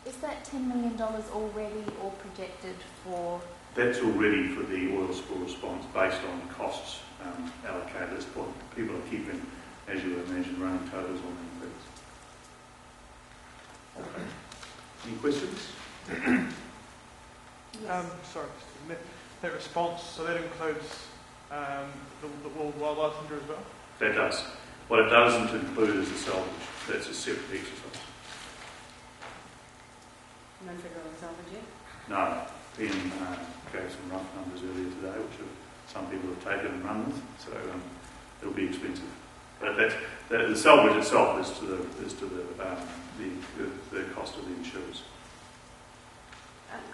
Is that $10 million already or projected for? That's already for the oil spill response based on costs allocated. That's what people are keeping, as you would imagine, running totals on them things. Okay. Any questions? Yes. Sorry, net response, so that includes the World Wildlife Centre as well? That does. What it doesn't include is the salvage. That's a separate exercise. No figure on the salvage yet? No. Ian gave some rough numbers earlier today, which some people have taken and run with, so it'll be expensive. But the salvage itself is to the cost of the insurance.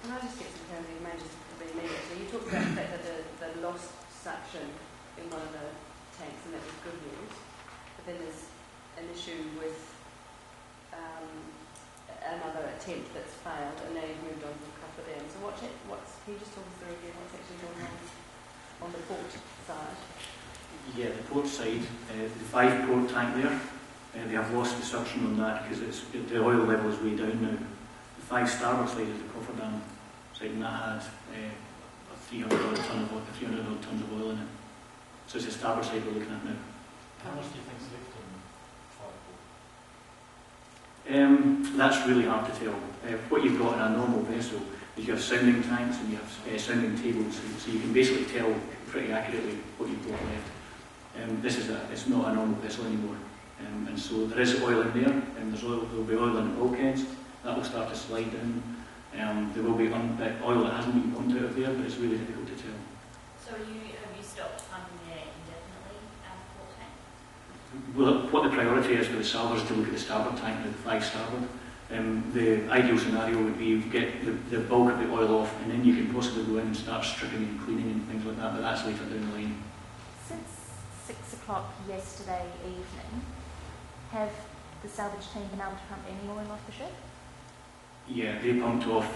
Can I just get some clarity? It may just be legal. So you talked about the fact that the lost suction in one of the tanks, and that was good news. But then there's an issue with another attempt that's failed, and now you've moved on to the Cuffer Dam. So can you just talk us through again what's actually going on the port side? Yeah, the port side, the 5 port tank there, they have lost the suction on that because the oil level is way down now. The 5 starboard side is the Coffer Dam side, and that had a 300 odd tons of oil in it. So it's the starboard side we're looking at now. How much do you think is left in 5 port? That's really hard to tell. What you've got in a normal vessel is you have sounding tanks and you have sounding tables, so you can basically tell pretty accurately what you've got left. It's not a normal vessel anymore, and so there is oil in there, and there'll be oil in the bulkheads. That will start to slide down. There will be oil that hasn't been pumped out of there, but it's really difficult to tell. So have you stopped pumping there indefinitely out of port tank? Well, what the priority is for the salvage is to look at the starboard tank, the 5 starboard. The ideal scenario would be you get the bulk of the oil off, and then you can possibly go in and start stripping and cleaning and things like that, but that's later down the line. Since 6 o'clock yesterday evening, have the salvage team been able to pump any oil off the ship? Yeah, they pumped off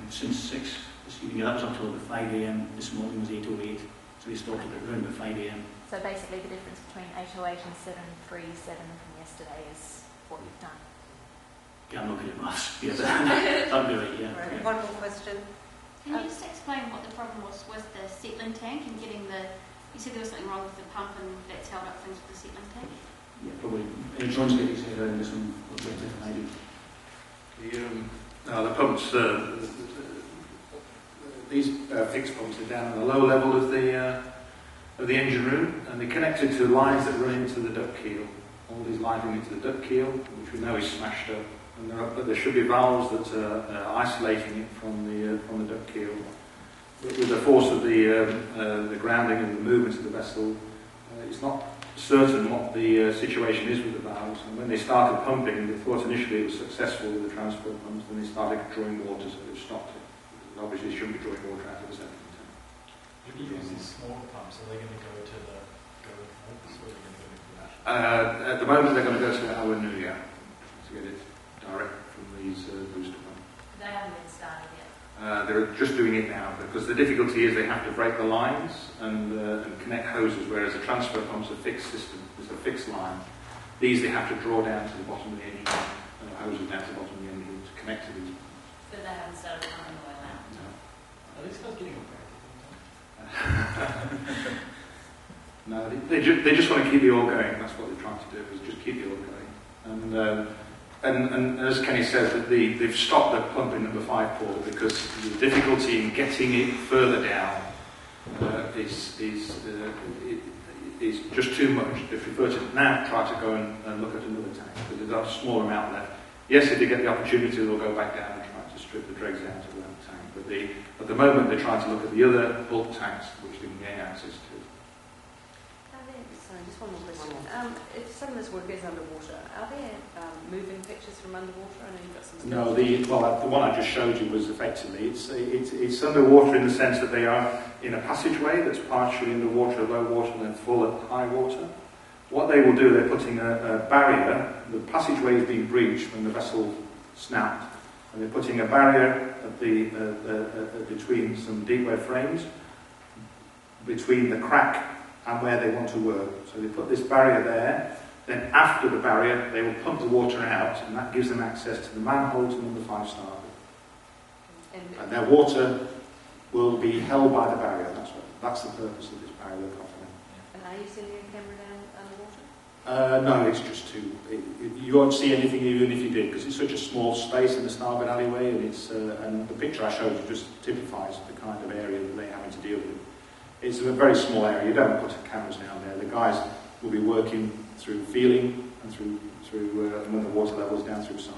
since 6 this evening. That was up till about 5 a.m. This morning was 8:08, so they stopped at around about 5 a.m. So basically the difference between 8:08 and 7:37 from yesterday is what you've done? Yeah, I'm not good at maths. Yeah, that'd be right, yeah. Right. Yeah. One more question. Can you just explain what the problem was with the settling tank and getting you said there was something wrong with the pump and that's held up things with the settling tank? Yeah, probably. John's getting his head around this one a little better than I do. The pumps, these fixed pumps are down at the low level of the engine room, and they're connected to lines that run into the duct keel. All these lines run into the duct keel, which we know is smashed up, and there should be valves that are isolating it from the duct keel. But with the force of the grounding and the movement of the vessel, it's not certain what the situation is with the valves. And when they started pumping, they thought initially it was successful with the transfer pumps, then they started drawing water, so they've stopped it. Because obviously they shouldn't be drawing water out of the septic tank. If you use these smaller pumps, are they going to go to the focus, or are they going to go to the at the moment they're going to go to our new to get it direct from these booster pumps. They haven't been started yet. They're just doing it now because the difficulty is they have to break the lines and connect hoses, whereas the transfer pump's a fixed system, it's a fixed line. These they have to draw down to the bottom of the engine, hoses down to the bottom of the engine to connect to these. But they haven't started pumping oil out. No. Are these guys getting operated? No, they just want to keep the oil going. That's what they're trying to do, is just keep the oil going. And as Kenny says, that they've stopped the pump in number 5 port because the difficulty in getting it further down is just too much. They prefer to now try to go and look at another tank because there's a small amount left. Yes, if they get the opportunity, they'll go back down and try to strip the dregs out of that tank. But at the moment, they're trying to look at the other bulk tanks which they can gain access to. Sorry, just one more question. If some of this work is underwater, are there moving pictures from underwater? I know you've got some. No, the one I just showed you was effectively it's underwater in the sense that they are in a passageway that's partially underwater at low water and then full at high water. What they will do, they're putting a barrier. The passageway is being breached when the vessel snapped, and they're putting a barrier at between some deep web frames between the crack and where they want to work. So they put this barrier there, Then after the barrier, they will pump the water out, and that gives them access to the manhole to number 5 starboard. And their water will be held by the barrier. That's the purpose of this barrier they're confident. And are you sending a camera down underwater? No, it's just you won't see anything even if you did, because it's such a small space in the starboard alleyway, and the picture I showed you just typifies the kind of area that they're having to deal with. It's a very small area. You don't put cameras down there. The guys will be working through feeling and through when the water level's down through sight.